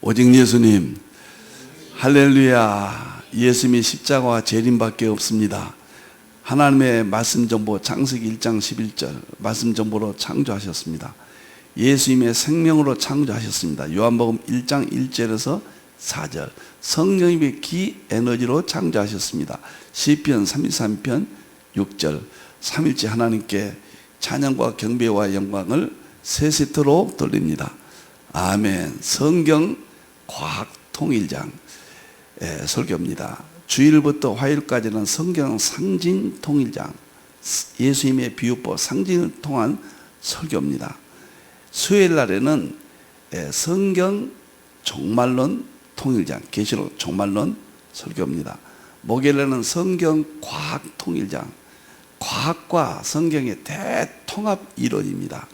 오직 예수님. 할렐루야. 예수님이 십자가와 재림밖에 없습니다. 하나님의 말씀 정보 창세기 1장 11절 말씀 정보로 창조하셨습니다. 예수님의 생명으로 창조하셨습니다. 요한복음 1장 1절에서 4절 성령님의 기 에너지로 창조하셨습니다. 시편 33편 6절 삼일째 하나님께 찬양과 경배와 영광을 세세토록 돌립니다. 아멘. 성경 과학 통일장 설교입니다. 주일부터 화요일까지는 성경 상징 통일장, 예수님의 비유법 상징을 통한 설교입니다. 수요일 날에는 성경 종말론 통일장, 계시록 종말론 설교입니다. 목요일에는 성경 과학 통일장, 과학과 성경의 대통합 이론입니다.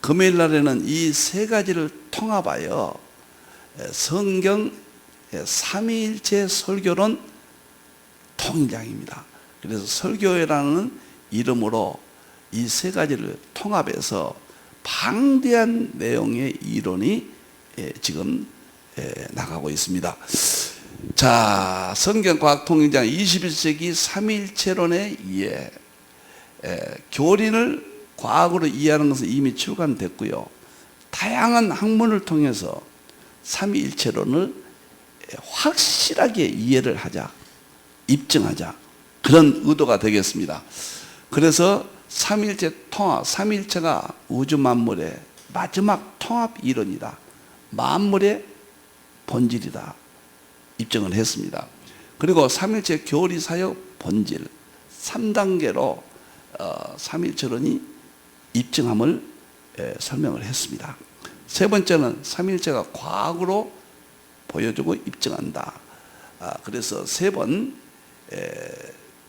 금요일 날에는 이 세 가지를 통합하여 성경 삼위일체 설교론 통일장입니다. 그래서 설교회라는 이름으로 이 세 가지를 통합해서 방대한 내용의 이론이 지금 나가고 있습니다. 자, 성경과학 통일장 21세기 삼위일체론의 이해, 교린을 과학으로 이해하는 것은 이미 출간됐고요. 다양한 학문을 통해서 삼위일체론을 확실하게 이해를 하자, 입증하자, 그런 의도가 되겠습니다. 그래서 삼위일체 통합, 삼위일체가 우주 만물의 마지막 통합 이론이다, 만물의 본질이다 입증을 했습니다. 그리고 삼위일체 교리 사역 본질 3단계로 삼위일체론이 입증함을 설명을 했습니다. 세 번째는 삼위일체가 과학으로 보여주고 입증한다. 그래서 세 번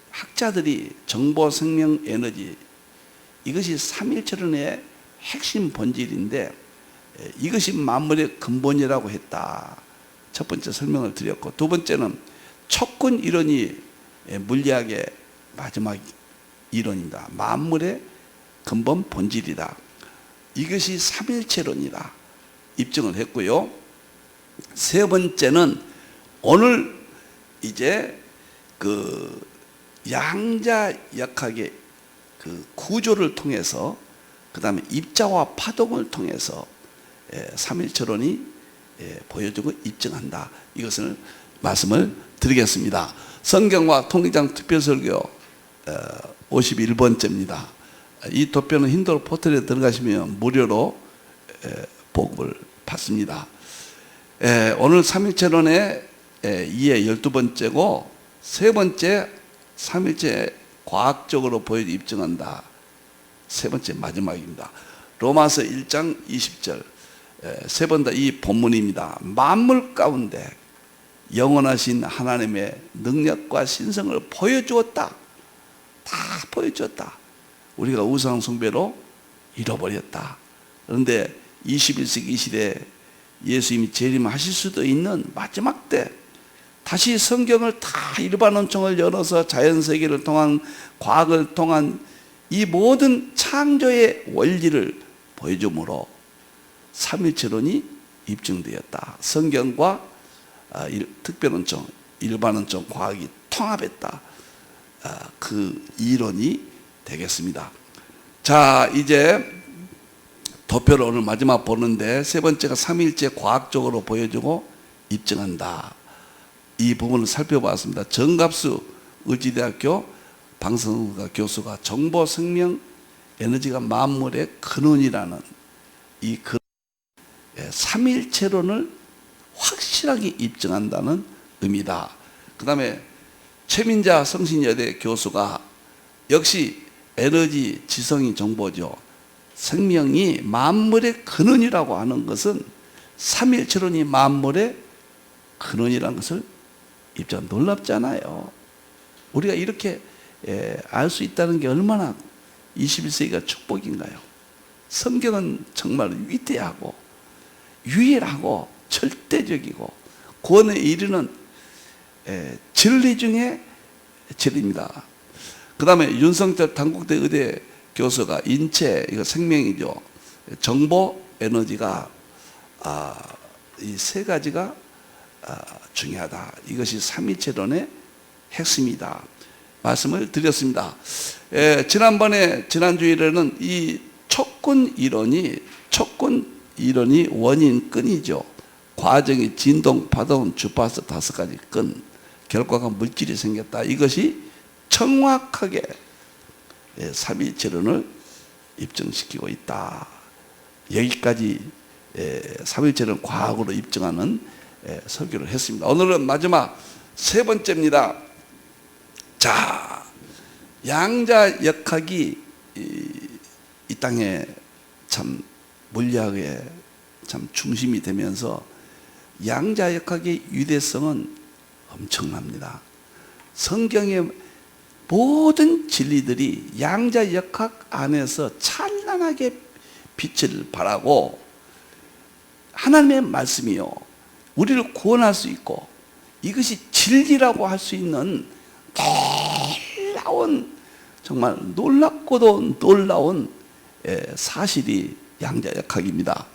학자들이 정보, 생명, 에너지, 이것이 삼위일체론의 핵심 본질인데 이것이 만물의 근본이라고 했다. 첫 번째 설명을 드렸고, 두 번째는 촉근 이론이 물리학의 마지막 이론입니다. 만물의 근본 본질이다. 이것이 삼위일체론이다 입증을 했고요. 세 번째는 오늘 이제 그 양자역학의 그 구조를 통해서, 그 다음에 입자와 파동을 통해서 삼위일체론이 보여주고 입증한다. 이것을 말씀을 드리겠습니다. 성경과 통일장 특별설교 51번째입니다. 이 도표는 힌두어 포털에 들어가시면 무료로 보급을 받습니다. 오늘 삼위일체론의 이해 12번째고, 세 번째 삼위일체 과학적으로 보여주 입증한다. 세 번째 마지막입니다. 로마서 1장 20절 세 번 다 이 본문입니다. 만물 가운데 영원하신 하나님의 능력과 신성을 보여주었다. 다 보여주었다. 우리가 우상 숭배로 잃어버렸다. 그런데 21세기 이 시대에 예수님이 재림하실 수도 있는 마지막 때 다시 성경을 다 일반 원총을 열어서 자연세계를 통한 과학을 통한 이 모든 창조의 원리를 보여줌으로 삼위일체론이 입증되었다. 성경과 특별원총, 일반원총 과학이 통합했다. 그 이론이 되겠습니다. 자, 이제 도표를 오늘 마지막 보는데, 세 번째가 삼위일체 과학적으로 보여주고 입증한다. 이 부분을 살펴봤습니다. 정갑수 의지대학교 방송과 교수가 정보, 생명, 에너지가 만물의 근원이라는 이 삼위일체론을 확실하게 입증한다는 의미다. 그 다음에 최민자 성신여대 교수가 역시 에너지, 지성이 정보죠. 생명이 만물의 근원이라고 하는 것은 삼위일체론이 만물의 근원이라는 것을 입증. 놀랍잖아요. 우리가 이렇게 알 수 있다는 게 얼마나 21세기가 축복인가요? 성경은 정말 위대하고 유일하고 절대적이고 구원에 이르는 진리 중에 진리입니다. 그 다음에 윤성철 단국대 의대 교수가 인체, 이거 생명이죠. 정보 에너지가 이 세 가지가 중요하다. 이것이 삼위체론의 핵심이다. 말씀을 드렸습니다. 지난주일에는 이 촉근 이론이 원인 끈이죠. 과정이 진동, 파동, 주파수 5가지 끈, 결과가 물질이 생겼다. 이것이 정확하게 삼위일체론을 입증시키고 있다. 여기까지 삼위일체론 과학으로 입증하는 설교를 했습니다. 오늘은 마지막 세 번째입니다. 자, 양자역학이 이 땅에 참 물리학의 참 중심이 되면서 양자역학의 위대성은 엄청납니다. 성경의 모든 진리들이 양자역학 안에서 찬란하게 빛을 발하고 하나님의 말씀이요, 우리를 구원할 수 있고 이것이 진리라고 할 수 있는 놀라운, 정말 놀랍고도 놀라운 사실이 양자역학입니다.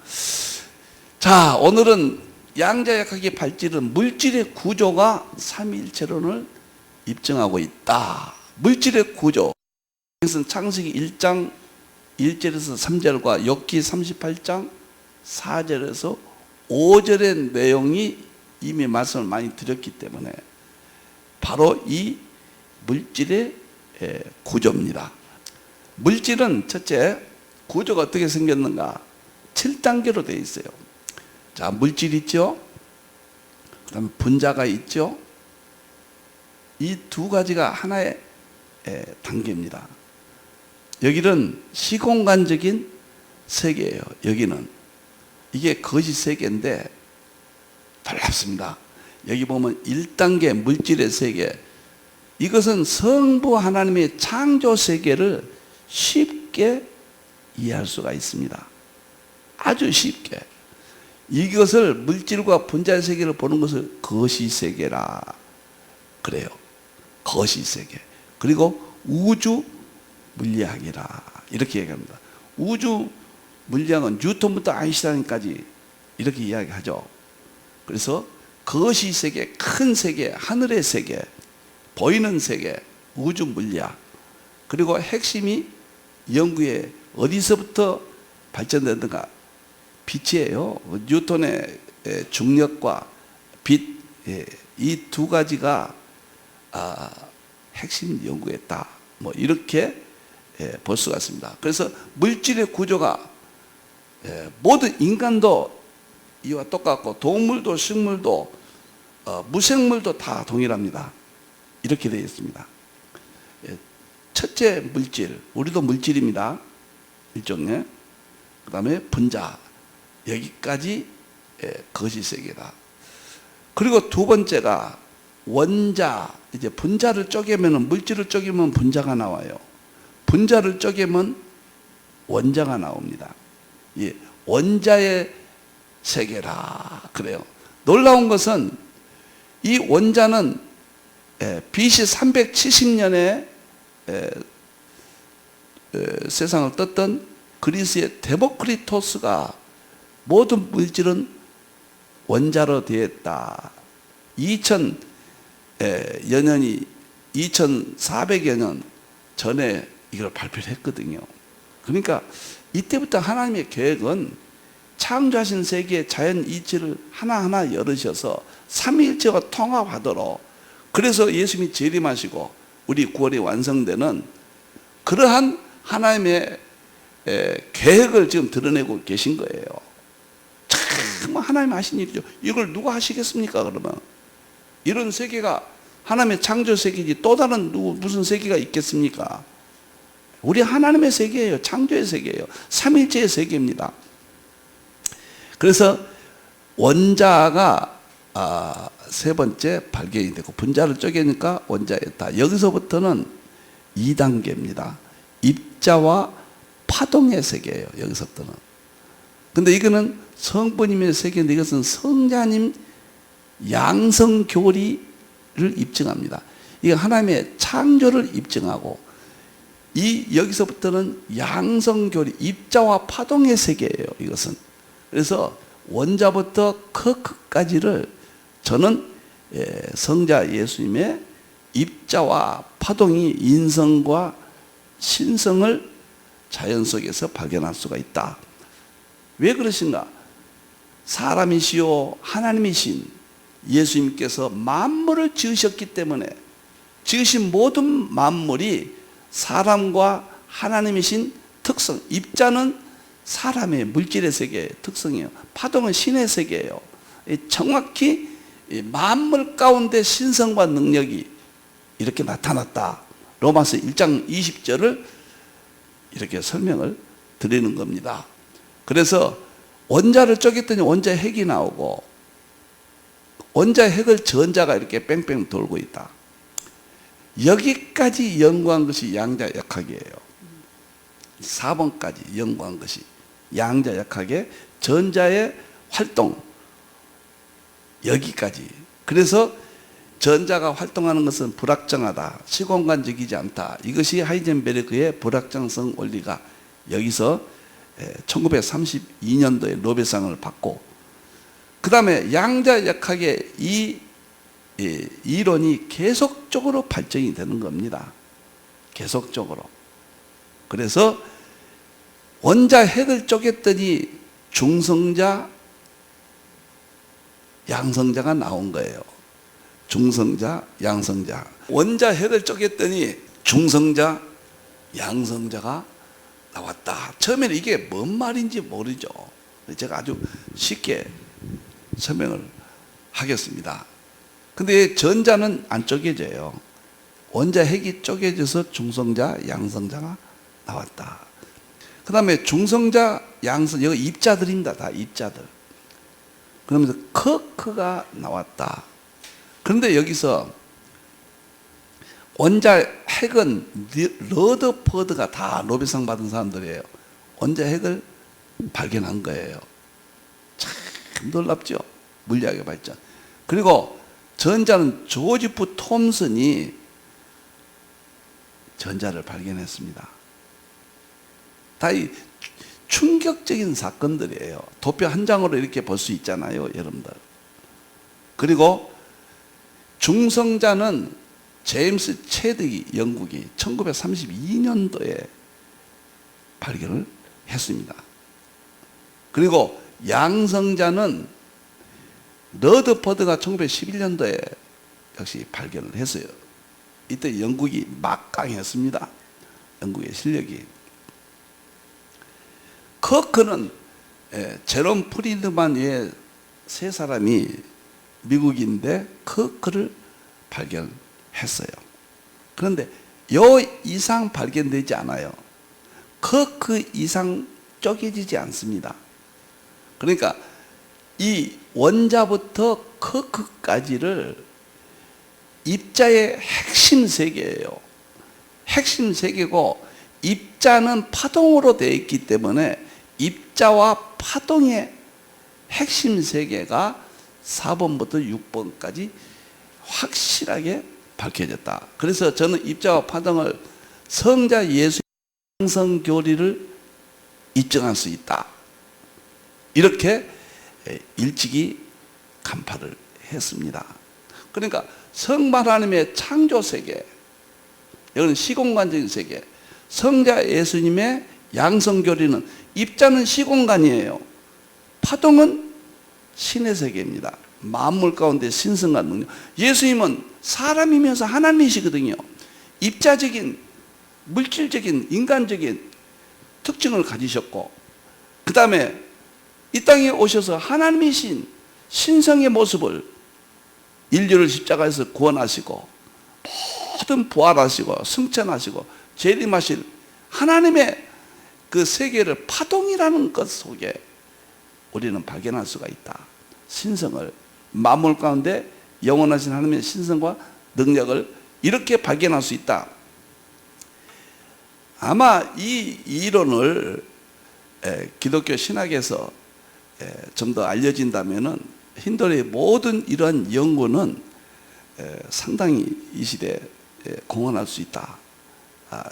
자, 오늘은 양자역학의 발질은 물질의 구조가 삼위일체론을 입증하고 있다. 물질의 구조, 이것은 창세기 1장 1절에서 3절과 욥기 38장 4절에서 5절의 내용이 이미 말씀을 많이 드렸기 때문에 바로 이 물질의 구조입니다. 물질은 첫째, 구조가 어떻게 생겼는가? 7단계로 되어 있어요. 자, 물질 있죠? 그 다음에 분자가 있죠? 이 두 가지가 하나의 단계입니다. 여기는 시공간적인 세계예요. 여기는 이게 거시 세계인데 놀랍습니다. 여기 보면 1단계 물질의 세계, 이것은 성부 하나님의 창조 세계를 쉽게 이해할 수가 있습니다. 아주 쉽게. 이것을 물질과 분자의 세계를 보는 것을 거시세계라 그래요. 거시세계. 그리고 우주 물리학이라 이렇게 얘기합니다. 우주 물리학은 뉴턴부터 아인슈타인까지 이렇게 이야기하죠. 그래서 거시세계, 큰 세계, 하늘의 세계, 보이는 세계, 우주 물리학, 그리고 핵심이 연구에 어디서부터 발전되는가? 빛이에요. 뉴턴의 중력과 빛, 이 두 가지가 핵심 연구했다. 뭐 이렇게 볼 수가 있습니다. 그래서 물질의 구조가 모든 인간도 이와 똑같고 동물도 식물도 무생물도 다 동일합니다. 이렇게 되어 있습니다. 첫째 물질, 우리도 물질입니다. 일종의. 그 다음에 분자, 여기까지 거시세계다. 그리고 두 번째가 원자. 이제 분자를 쪼개면, 물질을 쪼개면 분자가 나와요. 분자를 쪼개면 원자가 나옵니다. 예, 원자의 세계라 그래요. 놀라운 것은 이 원자는 BC 370년에 세상을 떴던 그리스의 데모크리토스가 모든 물질은 원자로 되어 있다. 2400여 년 전에 이걸 발표를 했거든요. 그러니까 이때부터 하나님의 계획은 창조하신 세계의 자연 이치를 하나하나 열으셔서 삼위일체와 통합하도록, 그래서 예수님이 재림하시고 우리 구원이 완성되는 그러한 하나님의 계획을 지금 드러내고 계신 거예요. 참 하나님 하신 일이죠. 이걸 누가 하시겠습니까? 그러면 이런 세계가 하나님의 창조 세계지 또 다른 무슨 세계가 있겠습니까? 우리 하나님의 세계예요. 창조의 세계예요. 삼위일체의 세계입니다. 그래서 원자가 세 번째 발견이 되고 분자를 쪼개니까 원자였다. 여기서부터는 2단계입니다. 입자와 파동의 세계예요. 여기서부터는. 근데 이거는 성부님의 세계인데 이것은 성자님 양성교리를 입증합니다. 이게 하나님의 창조를 입증하고, 여기서부터는 양성교리, 입자와 파동의 세계예요. 이것은. 그래서 원자부터 크크까지를 저는 성자 예수님의 입자와 파동이 인성과 신성을 자연 속에서 발견할 수가 있다. 왜 그러신가? 사람이시요 하나님이신 예수님께서 만물을 지으셨기 때문에 지으신 모든 만물이 사람과 하나님이신 특성, 입자는 사람의 물질의 세계의 특성이에요. 파동은 신의 세계예요. 정확히 만물 가운데 신성과 능력이 이렇게 나타났다. 로마서 1장 20절을 이렇게 설명을 드리는 겁니다. 그래서 원자를 쪼갰더니 원자 핵이 나오고 원자 핵을 전자가 이렇게 뺑뺑 돌고 있다. 여기까지 연구한 것이 양자역학이에요. 4번까지 연구한 것이 양자역학의 전자의 활동, 여기까지. 그래서 전자가 활동하는 것은 불확정하다, 시공간적이지 않다. 이것이 하이젠베르크의 불확정성 원리가 여기서 1932년도에 노벨상을 받고, 그 다음에 양자역학의 이 이론이 계속적으로 발전이 되는 겁니다. 계속적으로. 그래서 원자 핵을 쪼갰더니 중성자, 양성자가 나온 거예요. 중성자, 양성자. 원자 핵을 쪼갰더니 중성자, 양성자가 나왔다. 처음에는 이게 뭔 말인지 모르죠. 제가 아주 쉽게 설명을 하겠습니다. 근데 전자는 안 쪼개져요. 원자 핵이 쪼개져서 중성자, 양성자가 나왔다. 그 다음에 중성자, 양성, 여기 입자들입니다. 다 입자들. 그러면서 크크가 나왔다. 그런데 여기서 원자 핵은 러더퍼드가 다 노벨상 받은 사람들이에요. 원자 핵을 발견한 거예요. 참 놀랍죠? 물리학의 발전. 그리고 전자는 조지프 톰슨이 전자를 발견했습니다. 다 이 충격적인 사건들이에요. 도표 한 장으로 이렇게 볼 수 있잖아요, 여러분들. 그리고 중성자는 제임스 체드기 영국이 1932년도에 발견을 했습니다. 그리고 양성자는 러더퍼드가 1911년도에 역시 발견을 했어요. 이때 영국이 막강했습니다. 영국의 실력이. 커크는 제롬 프리드만 외에 세 사람이 미국인데 커크를 발견했어요. 그런데 요 이상 발견되지 않아요. 커크 이상 쪼개지지 않습니다. 그러니까 이 원자부터 커크까지를 입자의 핵심 세계예요. 핵심 세계고 입자는 파동으로 되어 있기 때문에 입자와 파동의 핵심 세계가 4번부터 6번까지 확실하게 밝혀졌다. 그래서 저는 입자와 파동을 성자 예수의 양성 교리를 입증할 수 있다. 이렇게 일찍이 간파를 했습니다. 그러니까 성만 하나님의 창조 세계, 이건 시공간적인 세계, 성자 예수님의 양성 교리는 입자는 시공간이에요. 파동은 신의 세계입니다. 만물 가운데 신성과 능력. 예수님은 사람이면서 하나님이시거든요. 입자적인, 물질적인, 인간적인 특징을 가지셨고, 그 다음에 이 땅에 오셔서 하나님이신 신성의 모습을 인류를 십자가에서 구원하시고 모든 부활하시고 승천하시고 재림하실 하나님의 그 세계를 파동이라는 것 속에 우리는 발견할 수가 있다. 신성을, 만물 가운데 영원하신 하나님의 신성과 능력을 이렇게 발견할 수 있다. 아마 이 이론을 기독교 신학에서 좀 더 알려진다면은 힌두의 모든 이러한 연구는 상당히 이 시대에 공헌할 수 있다.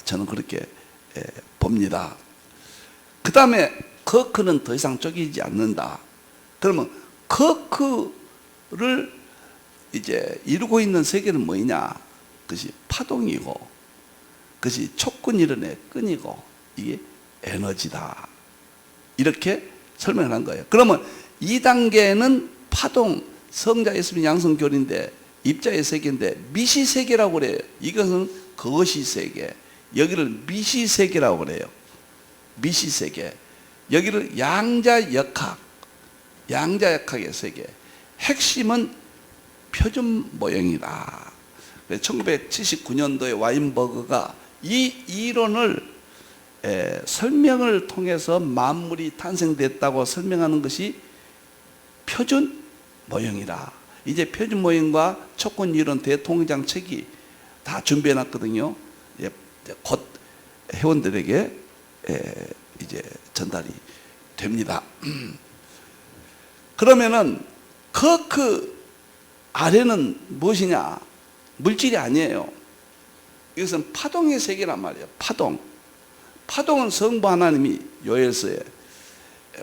저는 그렇게 봅니다. 그 다음에 커크는 더 이상 쪼개지지 않는다. 그러면 커크를 이제 이루고 있는 세계는 뭐냐? 그것이 파동이고, 그것이 촉근 이론의 끈이고, 이게 에너지다. 이렇게 설명을 한 거예요. 그러면 2단계는 파동, 성자 예수님 양성교리인데, 입자의 세계인데, 미시세계라고 그래요. 이것은 거시세계. 여기를 미시세계라고 그래요. 미시세계. 여기를 양자역학, 양자역학의 세계. 핵심은 표준 모형이다. 1979년도에 와인버그가 이 이론을 설명을 통해서 만물이 탄생됐다고 설명하는 것이 표준 모형이다. 이제 표준 모형과 촉근 이론 대통령 책이 다 준비해 놨거든요. 곧 회원들에게 이제 전달이 됩니다. 그러면은 그 아래는 무엇이냐? 물질이 아니에요. 이것은 파동의 세계란 말이에요. 파동. 파동은 성부 하나님이 요엘서에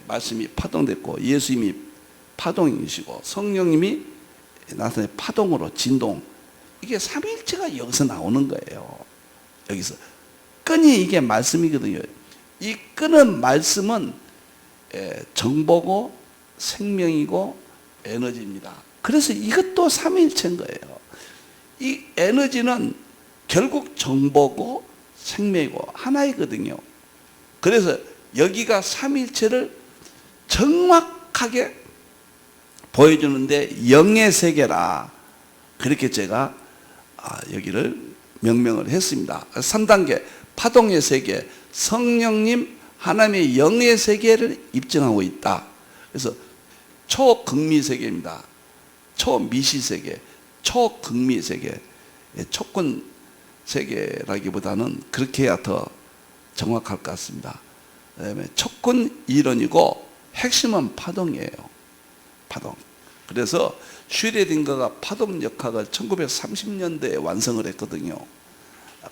말씀이 파동됐고, 예수님이 파동이시고, 성령님이 나타내 파동으로 진동. 이게 삼위일체가 여기서 나오는 거예요. 여기서 끈이 이게 말씀이거든요. 이 끈은 말씀은 정보고 생명이고 에너지입니다. 그래서 이것도 삼위일체인 거예요. 이 에너지는 결국 정보고 생명이고 하나이거든요. 그래서 여기가 삼위일체를 정확하게 보여주는데 영의 세계라, 그렇게 제가 여기를 명명을 했습니다. 3단계 파동의 세계, 성령님 하나님의 영의 세계를 입증하고 있다. 그래서 초극미 세계입니다. 초미시 세계, 초극미 세계, 촉근 세계라기보다는 그렇게 해야 더 정확할 것 같습니다. 그다음에 촉근 이론이고 핵심은 파동이에요. 파동. 그래서 슈레딩거가 파동역학을 1930년대에 완성을 했거든요.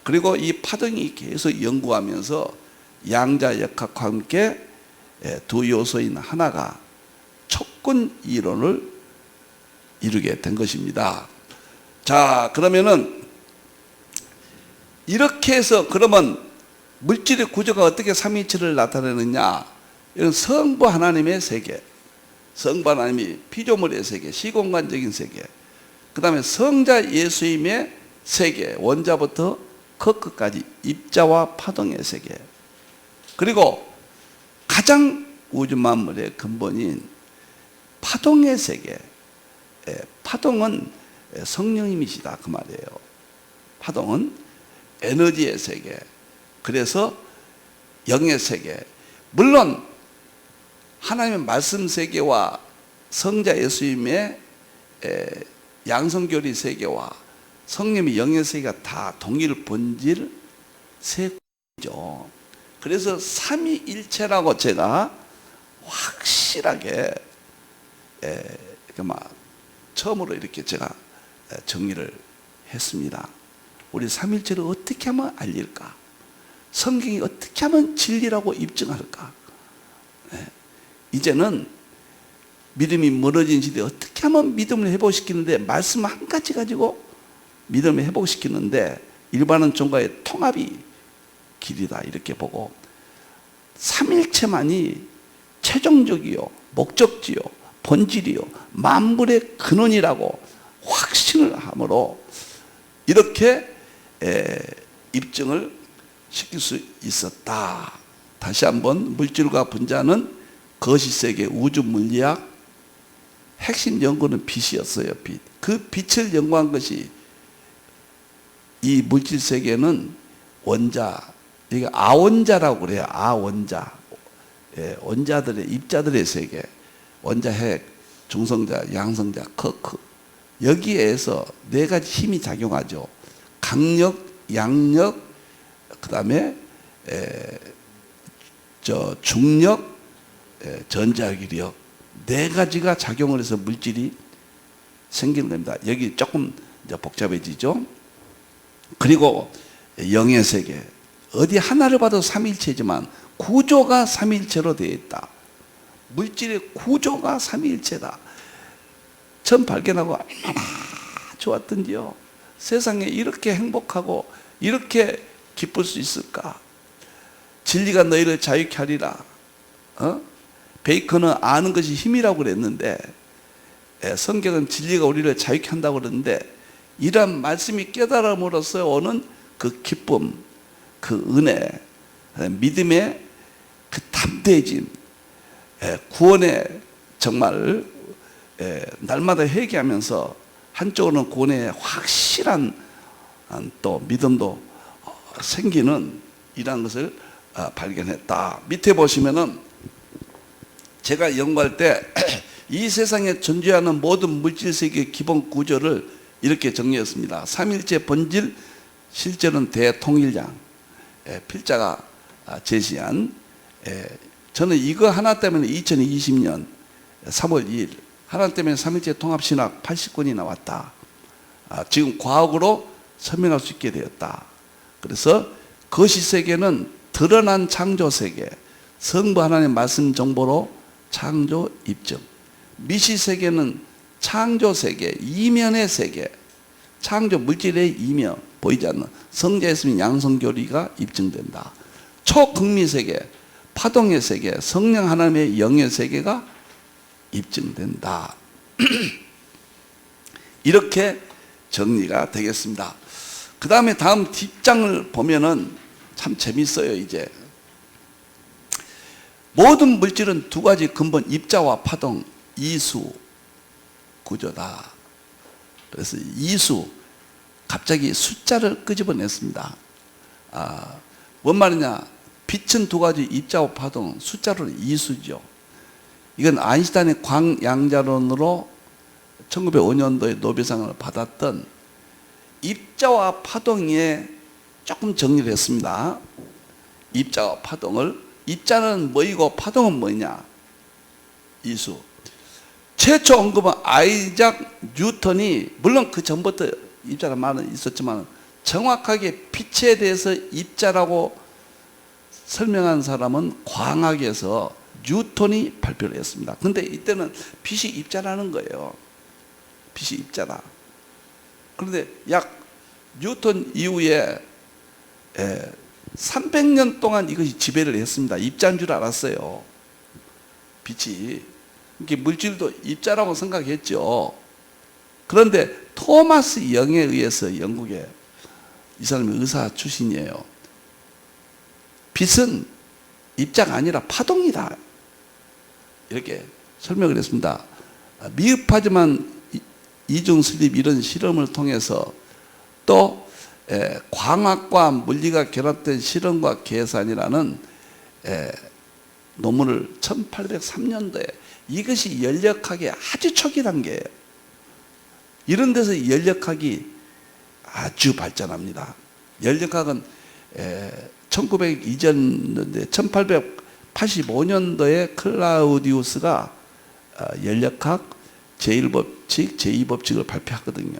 그리고 이 파동이 계속 연구하면서 양자역학과 함께 두 요소인 하나가 촉근 이론을 이루게 된 것입니다. 자, 그러면은 이렇게 해서 그러면 물질의 구조가 어떻게 삼위일체를 나타내느냐? 이건 성부 하나님의 세계, 성부 하나님이 피조물의 세계, 시공간적인 세계, 그 다음에 성자 예수님의 세계, 원자부터 커크까지 입자와 파동의 세계, 그리고 가장 우주 만물의 근본인 파동의 세계. 파동은 성령님이시다 그 말이에요. 파동은 에너지의 세계. 그래서 영의 세계. 물론 하나님의 말씀 세계와 성자 예수님의 양성교리 세계와 성령의 영의 세계가 다 동일 본질 세계죠. 그래서 삼위일체라고 제가 확실하게 처음으로 이렇게 제가 정리를 했습니다. 우리 삼위일체를 어떻게 하면 알릴까? 성경이 어떻게 하면 진리라고 입증할까? 이제는 믿음이 멀어진 시대에 어떻게 하면 믿음을 회복시키는데, 말씀 한 가지 가지고 믿음을 회복시키는데 일반은 종과의 통합이 길이다 이렇게 보고, 삼일체만이 최종적이요, 목적지요, 본질이요, 만물의 근원이라고 확신을 함으로 이렇게 입증을 시킬 수 있었다. 다시 한번 물질과 분자는 거시세계 우주 물리학 핵심 연구는 빛이었어요. 빛. 그 빛을 연구한 것이 이 물질 세계는 원자, 이게 아원자라고 그래요. 아원자. 원자들의 입자들의 세계. 원자, 핵, 중성자, 양성자, 커크. 여기에서 네 가지 힘이 작용하죠. 강력, 양력, 그 다음에 중력, 전자기력. 네 가지가 작용을 해서 물질이 생기는 겁니다. 여기 조금 이제 복잡해지죠. 그리고 영의 세계. 어디 하나를 봐도 삼일체지만 구조가 삼일체로 되어 있다. 물질의 구조가 삼위일체다. 처음 발견하고 얼마나 좋았던지요. 세상에 이렇게 행복하고 이렇게 기쁠 수 있을까? 진리가 너희를 자유케 하리라. 베이컨은 아는 것이 힘이라고 그랬는데, 성경은 진리가 우리를 자유케 한다고 그러는데, 이러한 말씀이 깨달음으로써 오는 그 기쁨, 그 은혜, 믿음의 그 담대해짐, 구원의 정말 날마다 회개하면서 한쪽으로는 구원의 확실한 또 믿음도 생기는 이러한 것을 발견했다. 밑에 보시면은 제가 연구할 때 이 세상에 존재하는 모든 물질세계의 기본 구조를 이렇게 정리했습니다. 삼일체 본질, 실제는 대통일장, 필자가 제시한, 저는 이거 하나 때문에 2020년 3월 2일 하나 때문에 삼일체 통합신학 80권이 나왔다. 지금 과학으로 설명할 수 있게 되었다. 그래서 거시세계는 드러난 창조세계, 성부 하나님의 말씀 정보로 창조 입증. 미시세계는 창조세계, 이면의 세계, 창조 물질의 이면, 보이지 않는 성자에 있으면 양성교리가 입증된다. 초극미세계, 파동의 세계, 성령 하나님의 영의 세계가 입증된다. 이렇게 정리가 되겠습니다. 그 다음에 다음 뒷장을 보면은 참 재밌어요. 이제 모든 물질은 두 가지 근본, 입자와 파동, 이수 구조다. 그래서 이수, 갑자기 숫자를 끄집어냈습니다. 뭔 말이냐? 빛은 두 가지, 입자와 파동, 숫자로 이수죠. 이건 아인슈타인의 광양자론으로 1905년도에 노벨상을 받았던 입자와 파동에 조금 정리를 했습니다. 입자와 파동을. 입자는 뭐이고 파동은 뭐냐? 이수. 최초 언급은 아이작 뉴턴이, 물론 그 전부터 입자라는 말은 있었지만 정확하게 빛에 대해서 입자라고 설명한 사람은 광학에서 뉴턴이 발표를 했습니다. 근데 이때는 빛이 입자라는 거예요. 빛이 입자다. 그런데 약 뉴턴 이후에 300년 동안 이것이 지배를 했습니다. 입자인 줄 알았어요. 빛이. 이렇게 물질도 입자라고 생각했죠. 그런데 토마스 영에 의해서, 영국에, 이 사람이 의사 출신이에요. 빛은 입자가 아니라 파동이다. 이렇게 설명을 했습니다. 미흡하지만 이중슬립 이런 실험을 통해서 또 광학과 물리가 결합된 실험과 계산이라는 논문을 1803년도에, 이것이 연력학의 아주 초기 단계예요. 이런 데서 연력학이 아주 발전합니다. 연력학은 1900 이전인데 1885년도에 클라우디우스가 연력학 제1법칙, 제2법칙을 발표하거든요.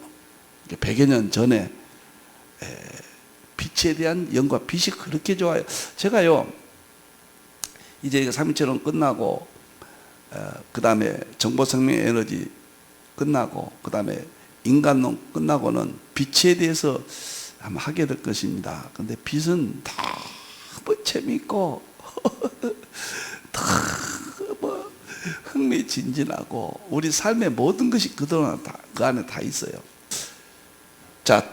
100여 년 전에 빛에 대한 연구가, 빛이 그렇게 좋아요. 제가요, 이제 이거 3일체론 끝나고, 그 다음에 정보생명 에너지 끝나고, 그 다음에 인간론 끝나고는 빛에 대해서 아마 하게 될 것입니다. 근데 빛은 너무 재밌고, 너무 흥미진진하고, 우리 삶의 모든 것이 그 안에 다 있어요. 자,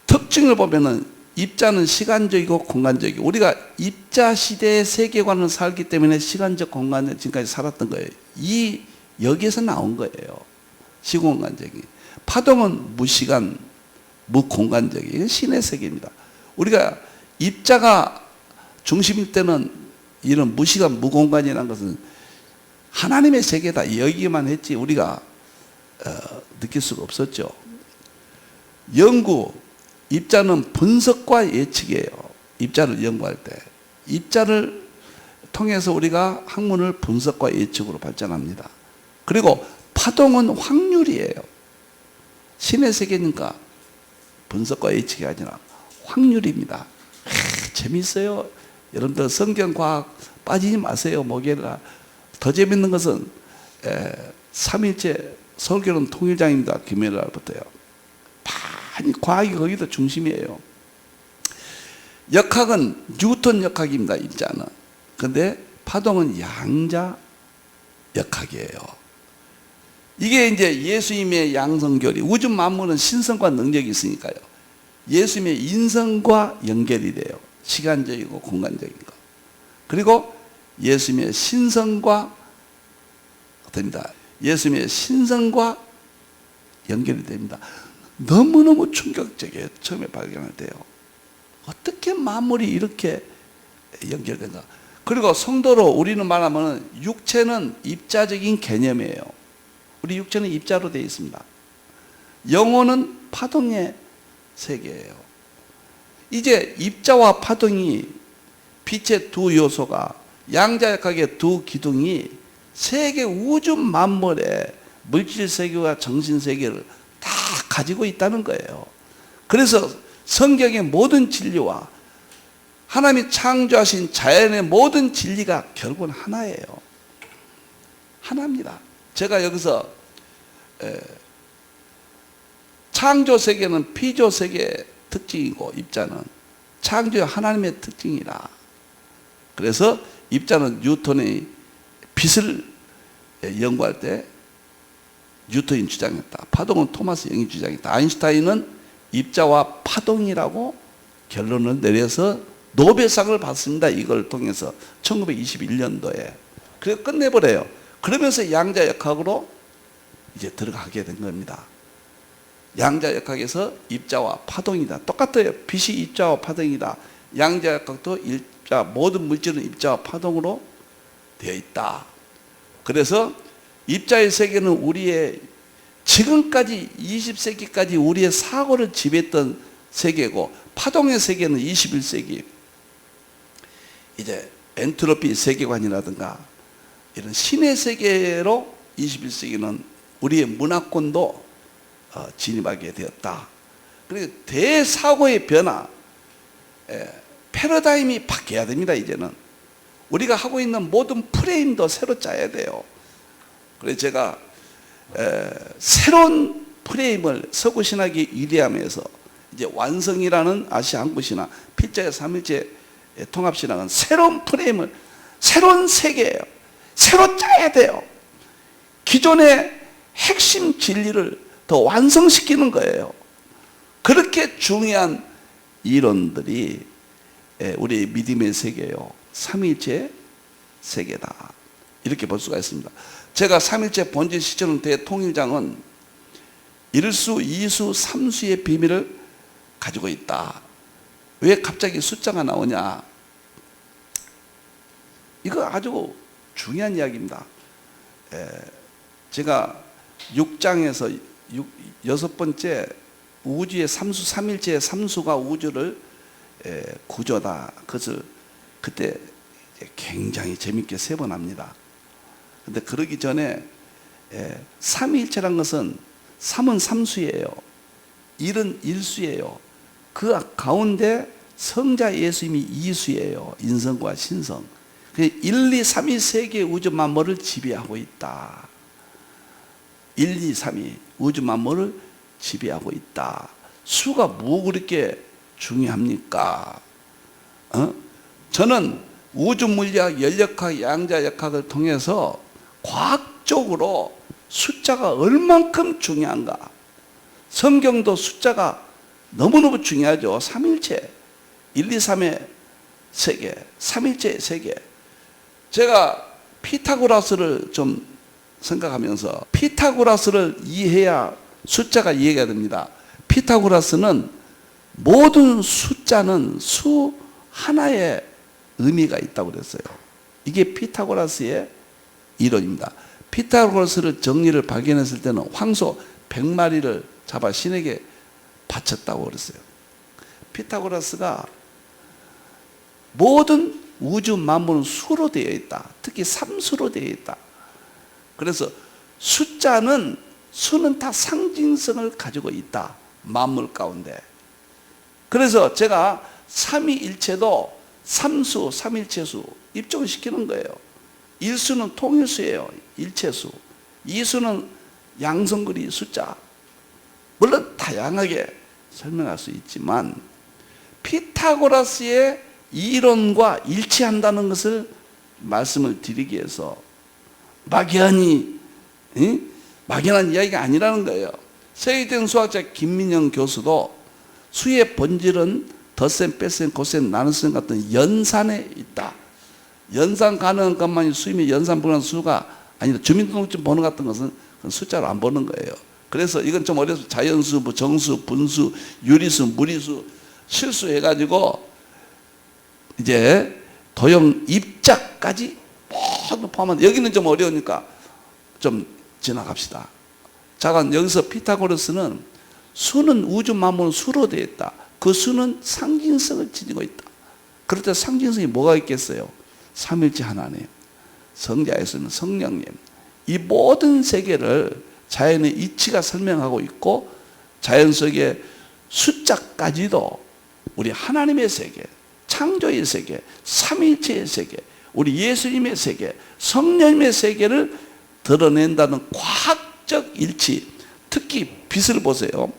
특징을 보면은 입자는 시간적이고 공간적이고, 우리가 입자 시대의 세계관을 살기 때문에 시간적 공간을 지금까지 살았던 거예요. 여기에서 나온 거예요. 시공간적인. 파동은 무시간, 무공간적인, 이건 신의 세계입니다. 우리가 입자가 중심일 때는 이런 무시간, 무공간이라는 것은 하나님의 세계다, 여기만 했지 우리가 느낄 수가 없었죠. 연구, 입자는 분석과 예측이에요. 입자를 연구할 때 입자를 통해서 우리가 학문을 분석과 예측으로 발전합니다. 그리고 파동은 확률이에요. 신의 세계니까 분석과 예측이 아니라 확률입니다. 재밌어요. 여러분들 성경과학 빠지지 마세요. 목요일날 더 재밌는 것은 삼일체 서울교회는 통일장입니다. 금요일 날부터요. 많이 과학이 거기도 중심이에요. 역학은 뉴턴 역학입니다. 입자는. 근데 파동은 양자 역학이에요. 이게 이제 예수님의 양성교리, 우주 만물은 신성과 능력이 있으니까요. 예수님의 인성과 연결이 돼요. 시간적이고 공간적인 거. 그리고 예수님의 신성과 됩니다. 예수님의 신성과 연결이 됩니다. 너무너무 충격적이에요. 처음에 발견할 때요. 어떻게 만물이 이렇게 연결된가. 그리고 성도로 우리는 말하면 육체는 입자적인 개념이에요. 우리 육체는 입자로 되어 있습니다. 영혼은 파동의 세계예요. 이제 입자와 파동이 빛의 두 요소가 양자역학의 두 기둥이 세계 우주 만물의 물질 세계와 정신 세계를 다 가지고 있다는 거예요. 그래서 성경의 모든 진리와 하나님이 창조하신 자연의 모든 진리가 결국은 하나예요. 하나입니다. 제가 여기서 창조 세계는 피조 세계의 특징이고 입자는 창조의 하나님의 특징이라. 그래서 입자는 뉴턴의 빛을 연구할 때 뉴턴이 주장했다. 파동은 토마스 영이 주장했다. 아인슈타인은 입자와 파동이라고 결론을 내려서 노벨상을 받습니다. 이걸 통해서 1921년도에. 그래서 끝내버려요. 그러면서 양자역학으로 이제 들어가게 된 겁니다. 양자역학에서 입자와 파동이다. 똑같아요. 빛이 입자와 파동이다. 양자역학도 입자, 모든 물질은 입자와 파동으로 되어 있다. 그래서 입자의 세계는 우리의 지금까지 20세기까지 우리의 사고를 지배했던 세계고, 파동의 세계는 21세기 이제 엔트로피 세계관이라든가 이런 신의 세계로 21세기는 우리의 문화권도 진입하게 되었다. 그리고 대사고의 변화, 패러다임이 바뀌어야 됩니다. 이제는 우리가 하고 있는 모든 프레임도 새로 짜야 돼요. 그래서 제가 새로운 프레임을 서구신학이 위대함에서 이제 완성이라는 아시아 한국신학, 필자의 삼일체 통합신학은 새로운 프레임을, 새로운 세계예요. 새로 짜야 돼요. 기존의 핵심 진리를 더 완성시키는 거예요. 그렇게 중요한 이론들이 우리 믿음의 세계예요. 삼일체 세계다. 이렇게 볼 수가 있습니다. 제가 삼일체 본질 시초는 대통일장은 일수, 이수, 삼수의 비밀을 가지고 있다. 왜 갑자기 숫자가 나오냐? 이거 아주 중요한 이야기입니다. 제가 6장에서 여섯 번째 우주의 삼수, 삼일체의 삼수가 우주를 구조다. 그것을 그때 굉장히 재밌게 세번합니다. 근데 그러기 전에 삼위일체란 것은 삼은 삼수예요. 일은 일수예요. 그 가운데 성자 예수님이 이수예요. 인성과 신성. 1, 2, 3이 세계 우주 만물을 지배하고 있다. 1, 2, 3이 우주 만물을 지배하고 있다. 수가 뭐 그렇게 중요합니까? 저는 우주 물리학, 연력학, 양자역학을 통해서 과학적으로 숫자가 얼만큼 중요한가. 성경도 숫자가 너무너무 중요하죠. 삼일체, 1, 2, 3의 세계, 삼일체의 세계. 제가 피타고라스를 좀 생각하면서 피타고라스를 이해해야 숫자가 이해가 됩니다. 피타고라스는 모든 숫자는 수 하나의 의미가 있다고 그랬어요. 이게 피타고라스의 이론입니다. 피타고라스를 정리를 발견했을 때는 황소 100마리를 잡아 신에게 바쳤다고 그랬어요. 피타고라스가 모든 우주 만물은 수로 되어 있다. 특히 삼수로 되어 있다. 그래서 수는 다 상징성을 가지고 있다. 만물 가운데. 그래서 제가 삼위일체도 삼수, 삼일체수 입증을 시키는 거예요. 일수는 통일수예요. 일체수. 이수는 양성거리 숫자. 물론 다양하게 설명할 수 있지만 피타고라스의 이론과 일치한다는 것을 말씀을 드리기 위해서 막연한 이야기가 아니라는 거예요. 세계적인 수학자 김민영 교수도 수의 본질은 덧셈, 뺄셈, 곱셈, 나눗셈 같은 연산에 있다. 연산 가능한 것만이 수이며 연산 불가능한 수가 아니다. 주민등록증 번호 같은 것은 숫자로 안 보는 거예요. 그래서 이건 좀 어려서 자연수, 정수, 분수, 유리수, 무리수, 실수 해가지고 이제 도형 입자까지 모두 포함한, 여기는 좀 어려우니까 좀 지나갑시다. 자, 여기서 피타고라스는 수는 우주 만물은 수로 되어 있다. 그 수는 상징성을 지니고 있다. 그럴 때 상징성이 뭐가 있겠어요? 삼일체 하나님, 성자에서는 성령님, 이 모든 세계를 자연의 이치가 설명하고 있고, 자연 속의 숫자까지도 우리 하나님의 세계, 창조의 세계, 삼일체의 세계, 우리 예수님의 세계, 성령님의 세계를 드러낸다는 과학적 일치. 특히 빛을 보세요.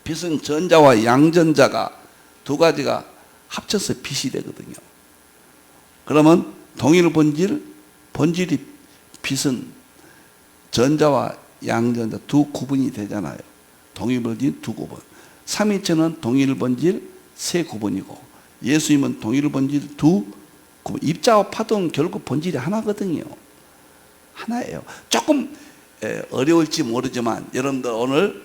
빛은 전자와 양전자가 두 가지가 합쳐서 빛이 되거든요. 그러면 동일 본질이 빛은 전자와 양전자 두 구분이 되잖아요. 동일 본질 두 구분. 삼위체는 동일 본질 세 구분이고, 예수님은 동일 본질 두 구분. 입자와 파동은 결국 본질이 하나거든요. 하나예요. 조금 어려울지 모르지만 여러분들 오늘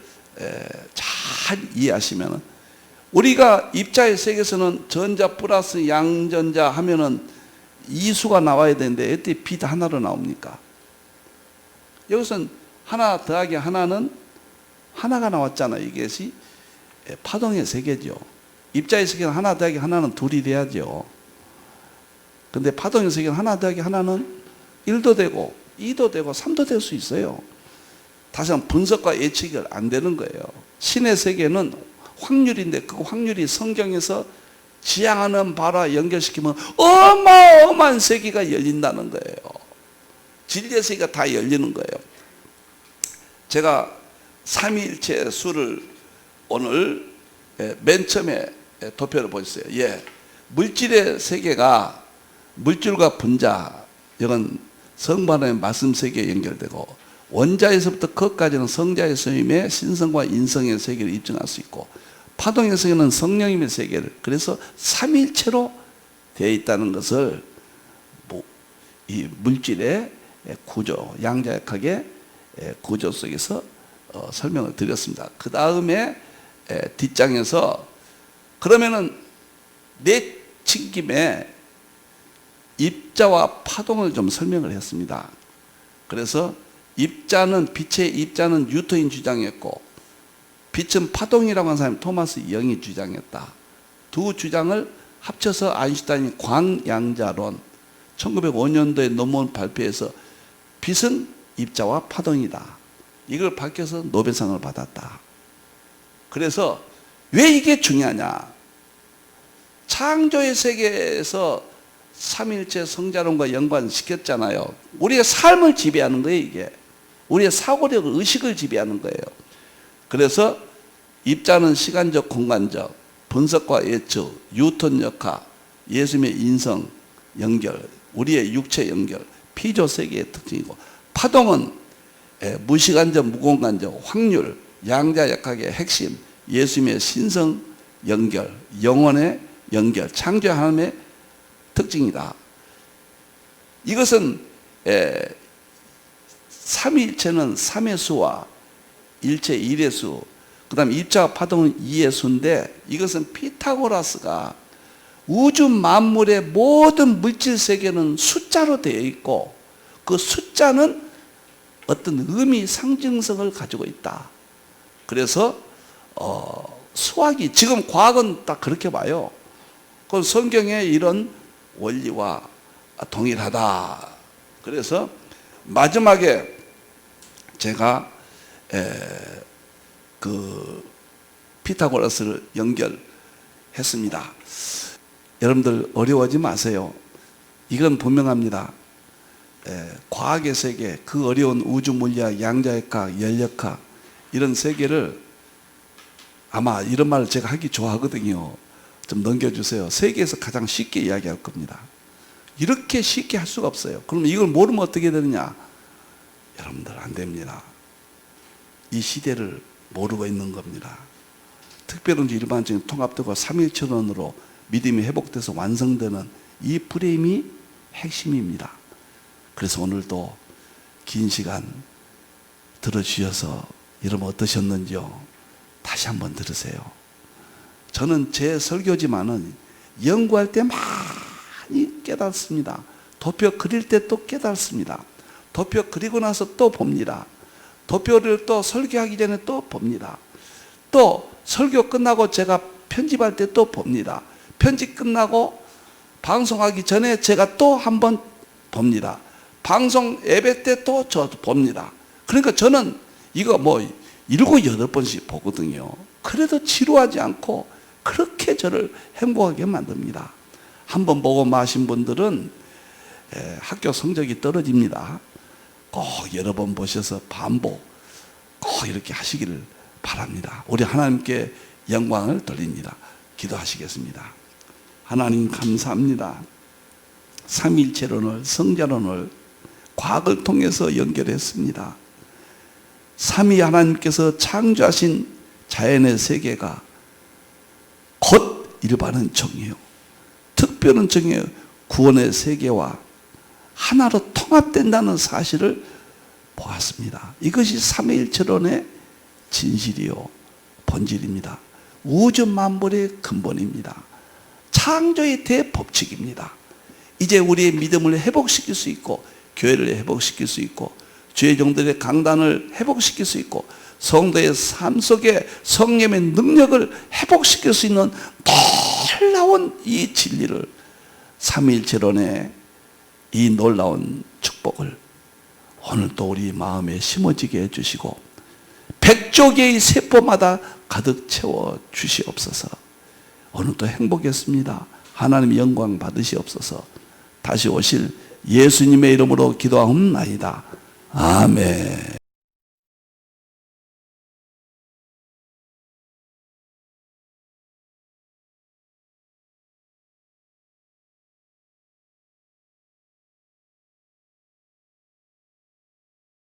잘 이해하시면, 우리가 입자의 세계에서는 전자 플러스 양전자 하면은 이수가 나와야 되는데 어떻게 빛 하나로 나옵니까? 여기서는 하나 더하기 하나는 하나가 나왔잖아요. 이것이 파동의 세계죠. 입자의 세계는 하나 더하기 하나는 둘이 돼야죠. 근데 파동의 세계는 하나 더하기 하나는 1도 되고 2도 되고 3도 될 수 있어요. 다시 한번 분석과 예측이 안 되는 거예요. 신의 세계는 확률인데 그 확률이 성경에서 지향하는 바라 연결시키면 어마어마한 세계가 열린다는 거예요. 진리의 세계가 다 열리는 거예요. 제가 삼위일체 수를 오늘 맨 처음에 도표를 보셨어요. 물질의 세계가 물질과 분자, 이건 성반의 말씀 세계에 연결되고, 원자에서부터 거까지는 성자의 소임의 신성과 인성의 세계를 입증할 수 있고, 파동의 세계는 성령님의 세계를, 그래서 삼일체로 되어 있다는 것을 이 물질의 구조, 양자역학의 구조 속에서 설명을 드렸습니다. 그 다음에 뒷장에서 그러면은 내친 김에 입자와 파동을 좀 설명을 했습니다. 그래서 입자는, 빛의 입자는 뉴턴이 주장했고, 빛은 파동이라고 하는 사람이 토마스 영이 주장했다. 두 주장을 합쳐서 아인슈타인이 광양자론 1905년도에 논문 발표해서 빛은 입자와 파동이다. 이걸 밝혀서 노벨상을 받았다. 그래서 왜 이게 중요하냐? 창조의 세계에서 삼일체 성자론과 연관시켰잖아요. 우리의 삶을 지배하는 거예요, 이게. 우리의 사고력을, 의식을 지배하는 거예요. 그래서 입자는 시간적, 공간적, 분석과 예측, 뉴턴 역학, 예수님의 인성 연결, 우리의 육체 연결, 피조 세계의 특징이고, 파동은 무시간적, 무공간적, 확률, 양자역학의 핵심, 예수님의 신성 연결, 영혼의 연결, 창조 하나님의 특징이다. 이것은 삼위일체는 3의 수와 일체 1의 수, 그 다음에 입자와 파동은 2의 수인데, 이것은 피타고라스가 우주 만물의 모든 물질 세계는 숫자로 되어 있고, 그 숫자는 어떤 의미, 상징성을 가지고 있다. 그래서 수학이, 지금 과학은 딱 그렇게 봐요. 그 성경의 이런 원리와 동일하다. 그래서 마지막에 제가 그 피타고라스를 연결했습니다. 여러분들 어려워하지 마세요. 이건 분명합니다. 과학의 세계, 그 어려운 우주 물리학, 양자역학, 연력학 이런 세계를 아마 이런 말을 제가 하기 좋아하거든요. 좀 넘겨주세요. 세계에서 가장 쉽게 이야기할 겁니다. 이렇게 쉽게 할 수가 없어요. 그럼 이걸 모르면 어떻게 되느냐? 여러분들 안 됩니다. 이 시대를 모르고 있는 겁니다. 특별은지 일반적인 통합되고 삼일천원으로 믿음이 회복돼서 완성되는 이 프레임이 핵심입니다. 그래서 오늘도 긴 시간 들어주셔서 여러분 어떠셨는지요? 다시 한번 들으세요. 저는 제 설교지만은 연구할 때 많이 깨닫습니다. 도표 그릴 때 또 깨닫습니다. 도표 그리고 나서 또 봅니다. 도표를 또 설교하기 전에 또 봅니다. 또 설교 끝나고 제가 편집할 때 또 봅니다. 편집 끝나고 방송하기 전에 제가 또 한번 봅니다. 방송 예배 때 또 저 봅니다. 그러니까 저는 이거 뭐 7, 8번씩 보거든요. 그래도 지루하지 않고 그렇게 저를 행복하게 만듭니다. 한번 보고 마신 분들은 학교 성적이 떨어집니다. 꼭 여러 번 보셔서 반복 꼭 이렇게 하시기를 바랍니다. 우리 하나님께 영광을 돌립니다. 기도하시겠습니다. 하나님 감사합니다. 삼위일체론을 성자론을 과학을 통해서 연결했습니다. 삼위 하나님께서 창조하신 자연의 세계가 곧 일반은 정이요 특별은 정이요 구원의 세계와 하나로 통합된다는 사실을 보았습니다. 이것이 삼위일체론의 진실이요 본질입니다. 우주 만물의 근본입니다. 창조의 대법칙입니다. 이제 우리의 믿음을 회복시킬 수 있고 교회를 회복시킬 수 있고 주의 종들의 강단을 회복시킬 수 있고 성도의 삶 속에 성령의 능력을 회복시킬 수 있는 놀라운 이 진리를 삼위일체론의 이 놀라운 축복을 오늘 또 우리 마음에 심어지게 해주시고 100조 개의 세포마다 가득 채워 주시옵소서. 오늘도 행복했습니다. 하나님 영광 받으시옵소서. 다시 오실 예수님의 이름으로 기도하옵나이다. 아멘.